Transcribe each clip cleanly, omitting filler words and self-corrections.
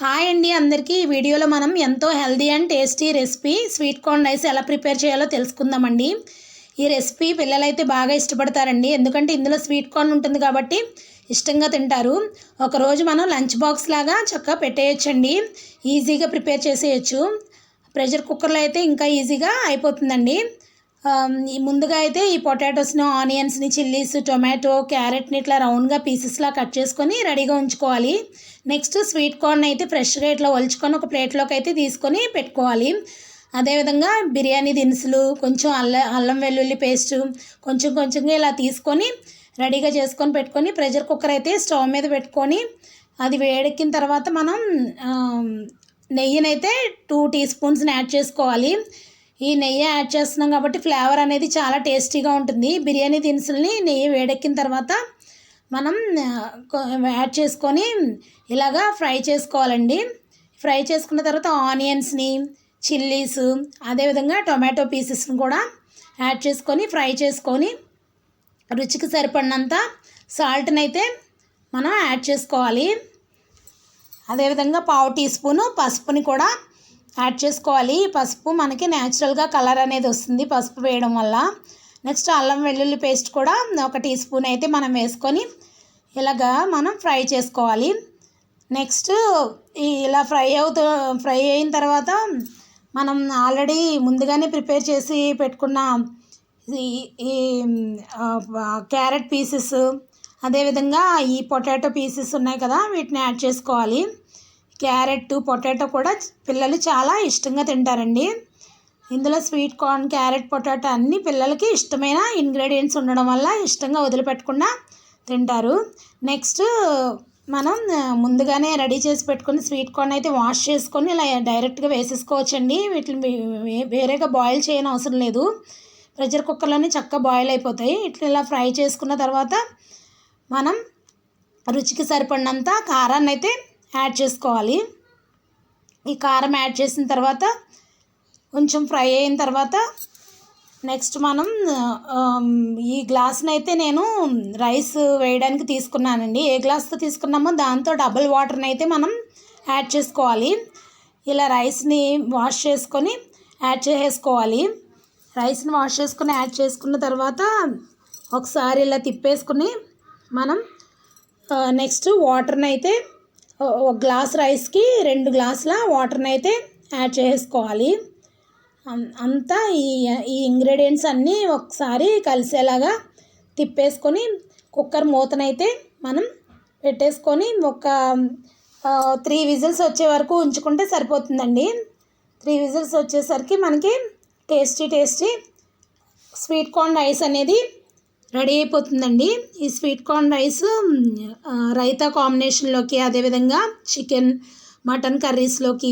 Hi అండి అందరికీ ఈ వీడియోలో మనం ఎంతో healthy and tasty recipe sweet corn rice ఎలా ప్రిపేర్ చేయాలో తెలుసుకుందామండి. ఈ రెసిపీ పిల్లలైతే బాగా ఇష్టపడతారండి, ఎందుకంటే ఇందులో స్వీట్ కార్న్ ఉంటుంది కాబట్టి ఇష్టంగా తింటారు. ఒకరోజు మనం లంచ్ బాక్స్ లాగా చక్కగా పెట్టేయచ్చండి, ఈజీగా ప్రిపేర్ చేసేయచ్చు. ప్రెషర్ కుక్కర్లో అయితే ఇంకా ఈజీగా అయిపోతుందండి. ముందుగా అయితే ఈ పొటాటోస్ని, ఆనియన్స్ని, చిల్లీస్, టొమాటో, క్యారెట్ని ఇట్లా రౌండ్గా పీసెస్లా కట్ చేసుకొని రెడీగా ఉంచుకోవాలి. నెక్స్ట్ స్వీట్ కార్న్ అయితే ఫ్రెష్గా ఇట్లా ఒలుచుకొని ఒక ప్లేట్లోకి అయితే తీసుకొని పెట్టుకోవాలి. అదేవిధంగా బిర్యానీ దినుసులు, కొంచెం అల్లం వెల్లుల్లి పేస్టు కొంచెంగా ఇలా తీసుకొని రెడీగా చేసుకొని పెట్టుకొని ప్రెషర్ కుక్కర్ అయితే స్టవ్ మీద పెట్టుకొని అది వేడెక్కిన తర్వాత మనం నెయ్యినైతే 2 టీ స్పూన్స్ని యాడ్ చేసుకోవాలి. ఈ నెయ్యి యాడ్ చేస్తున్నాం కాబట్టి ఫ్లేవర్ అనేది చాలా టేస్టీగా ఉంటుంది. బిర్యానీ దినుసుల్ని నెయ్యి వేడెక్కిన తర్వాత మనం యాడ్ చేసుకొని ఇలాగా ఫ్రై చేసుకోవాలండి. ఫ్రై చేసుకున్న తర్వాత ఆనియన్స్ని, చిల్లీస్, అదేవిధంగా టొమాటో పీసెస్ని కూడా యాడ్ చేసుకొని ఫ్రై చేసుకొని రుచికి సరిపడినంత సాల్ట్ని అయితే మనం యాడ్ చేసుకోవాలి. అదేవిధంగా 1/2 టీ స్పూను పసుపుని కూడా యాడ్ చేసుకోవాలి. పసుపు మనకి న్యాచురల్గా కలర్ అనేది వస్తుంది పసుపు వేయడం వల్ల. నెక్స్ట్ అల్లం వెల్లుల్లి పేస్ట్ కూడా 1 టీ స్పూన్ అయితే మనం వేసుకొని ఇలాగా మనం ఫ్రై చేసుకోవాలి. నెక్స్ట్ ఇలా ఫ్రై అయిన తర్వాత మనం ఆల్రెడీ ముందుగానే ప్రిపేర్ చేసి పెట్టుకున్న ఈ క్యారెట్ పీసెస్, అదేవిధంగా ఈ పొటాటో పీసెస్ ఉన్నాయి కదా, వీటిని యాడ్ చేసుకోవాలి. క్యారెట్, పొటాటో కూడా పిల్లలు చాలా ఇష్టంగా తింటారండి. ఇందులో స్వీట్ కార్న్, క్యారెట్, పొటాటో అన్ని పిల్లలకి ఇష్టమైన ఇంగ్రీడియంట్స్ ఉండడం వల్ల ఇష్టంగా వదిలిపెట్టకుండా తింటారు. నెక్స్ట్ మనం ముందుగానే రెడీ చేసి పెట్టుకుని స్వీట్ కార్న్ అయితే వాష్ చేసుకొని ఇలా డైరెక్ట్గా వేసేసుకోవచ్చండి. వీటిని వేరేగా బాయిల్ చేయని అవసరం లేదు, ప్రెషర్ కుక్కర్లోనే చక్కగా బాయిల్ అయిపోతాయి. ఇలా ఫ్రై చేసుకున్న తర్వాత మనం రుచికి సరిపడినంత కారాన్ని అయితే యాడ్ చేసుకోవాలి. ఈ కారం యాడ్ చేసిన తర్వాత కొంచెం ఫ్రై అయిన తర్వాత నెక్స్ట్ మనం ఈ గ్లాస్ని అయితే నేను రైస్ వేయడానికి తీసుకున్నానండి. ఏ గ్లాస్తో తీసుకున్నామో దాంతో డబుల్ వాటర్ని అయితే మనం యాడ్ చేసుకోవాలి. ఇలా రైస్ని వాష్ చేసుకొని యాడ్ చేసుకోవాలి. రైస్ని వాష్ చేసుకొని యాడ్ చేసుకున్న తర్వాత ఒకసారి ఇలా తిప్పేసుకుని మనం నెక్స్ట్ వాటర్ని అయితే 1 గ్లాస్ రైస్కి 2 గ్లాసుల వాటర్ని అయితే యాడ్ చేసుకోవాలి. అంతా ఈ ఇంగ్రీడియంట్స్ అన్నీ ఒకసారి కలిసేలాగా తిప్పేసుకొని కుక్కర్ మూతనైతే మనం పెట్టేసుకొని ఒక 3 విజిల్స్ వచ్చే వరకు ఉంచుకుంటే సరిపోతుందండి. 3 విజిల్స్ వచ్చేసరికి మనకి టేస్టీ స్వీట్ కార్న్ రైస్ అనేది రెడీ అయిపోతుందండి. ఈ స్వీట్ కార్న్ రైస్ రైతా కాంబినేషన్లోకి, అదేవిధంగా చికెన్, మటన్ కర్రీస్లోకి,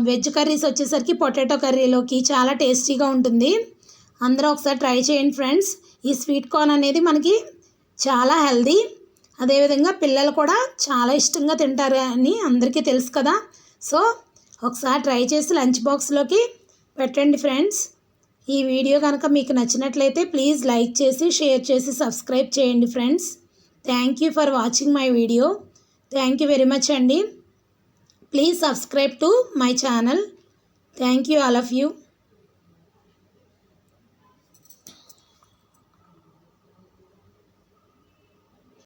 వెజ్ కర్రీస్ వచ్చేసరికి పొటాటో కర్రీలోకి చాలా టేస్టీగా ఉంటుంది. అందరూ ఒకసారి ట్రై చేయండి ఫ్రెండ్స్. ఈ స్వీట్ కార్న్ అనేది మనకి చాలా హెల్దీ, అదేవిధంగా పిల్లలు కూడా చాలా ఇష్టంగా తింటారు అని అందరికీ తెలుసు కదా. సో ఒకసారి ట్రై చేసి లంచ్ బాక్స్లోకి పెట్టండి ఫ్రెండ్స్. ఈ వీడియో కనుక మీకు నచ్చినట్లయితే ప్లీజ్ లైక్ చేసి, షేర్ చేసి, సబ్స్క్రైబ్ చేయండి friends. Thank you for watching my video. Thank you very much అండి. Please subscribe to my channel. Thank you all of you.